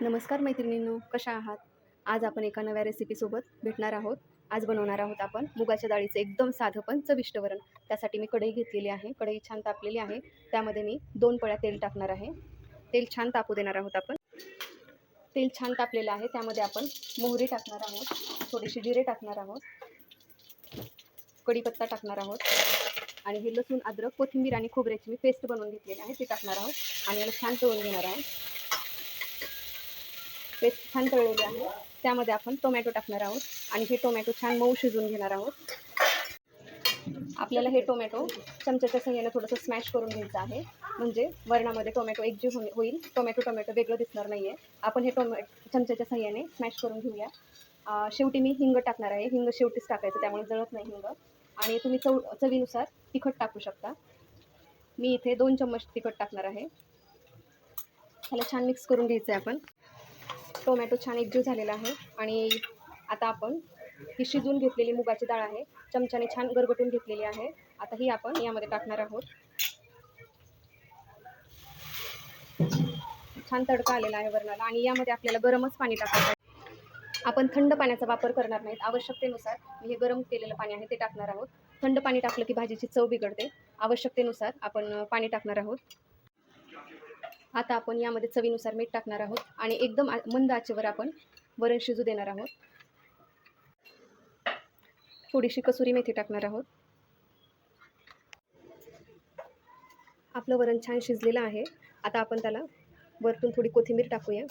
नमस्कार मैत्रिणींनो, कशा आहात? आज आपण एका नव्या रेसिपीसोबत भेटणार आहोत. आज बनवणार आहोत आपण मुगाच्या डाळीचं एकदम साधं पण चविष्ट वरण. त्यासाठी मी कढई घेतलेली आहे. कढई छान तापलेली आहे. त्यामध्ये मी 2 पळ्या तेल टाकणार आहे. तेल छान तापू देणार आहोत आपण. तेल छान तापलेलं आहे. त्यामध्ये आपण मोहरी टाकणार आहोत, थोडीशी जिरे टाकणार आहोत, कढीपत्ता टाकणार आहोत आणि हे लसूण, अद्रक, कोथिंबीर आणि खोबऱ्याची मी पेस्ट बनवून घेतलेली आहे ती टाकणार आहोत आणि याला छान तळून घेणार आहोत. पेस्ट छान तळलेली आहे. त्यामध्ये आपण टोमॅटो टाकणार आहोत आणि हे टोमॅटो छान मऊ शिजवून घेणार आहोत. आपल्याला हे टोमॅटो चमच्याच्या सहाय्याने थोडंसं स्मॅश करून घ्यायचं आहे, म्हणजे वरणामध्ये टोमॅटो एकजीव होईल. टोमॅटो वेगळं दिसणार नाही आहे. आपण हे चमच्याच्या सहाय्याने स्मॅश करून घेऊया. शेवटी मी हिंग टाकणार आहे. हिंग शेवटीच टाकायचं, त्यामुळे जळत नाही हिंग. आणि तुम्ही चवीनुसार तिखट टाकू शकता. मी इथे 2 चम्मच तिखट टाकणार आहे. ह्याला छान मिक्स करून घ्यायचं आहे आपण. टोमॅटो छान एकजीव झालेला आहे आणि आता आपण ही शिजवून घेतलेली मुगाची डाळ आहे, चमच्याने छान गरगटून घेतलेली आहे. आता ही आपण यामध्ये टाकणार आहोत. छान तडका आलेला आहे वरणाला आणि यामध्ये आपल्याला गरमच पाणी टाकायचं आहे. आपण थंड पाण्याचा वापर करणार नाहीत. आवश्यकतेनुसार मी हे गरम केलेलं पाणी आहे ते टाकणार आहोत. थंड पाणी टाकलं की भाजीची चव बिघडते. आवश्यकतेनुसार आपण पाणी टाकणार आहोत. आता आपण यामध्ये चवीनुसार मीठ टाकणार आहोत आणि एकदम मंद आचेवर आपण वरण शिजू देणार आहोत. थोडीशी कसुरी मेथी टाकणार आहोत. आपलं वरण छान शिजलेलं आहे. आता आपण त्याला वरतून थोडी कोथिंबीर टाकूया.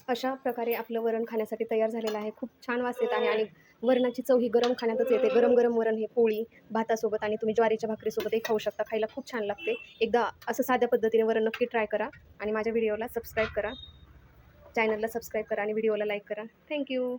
अशा प्रकारे आपलं वरण खाण्यासाठी तयार झालेलं आहे. खूप छान वास येत आहे आणि वरणाची चव ही गरम खाण्यातच येते. गरम गरम वरण हे पोळी भातासोबत आणि तुम्ही ज्वारीच्या भाकरीसोबतही खाऊ शकता. खायला खूप छान लागते. एकदा असं साध्या पद्धतीने वरण नक्की ट्राय करा आणि माझ्या व्हिडिओला सबस्क्राईब करा. चॅनलला सबस्क्राईब करा आणि व्हिडिओला लाईक करा. थँक्यू.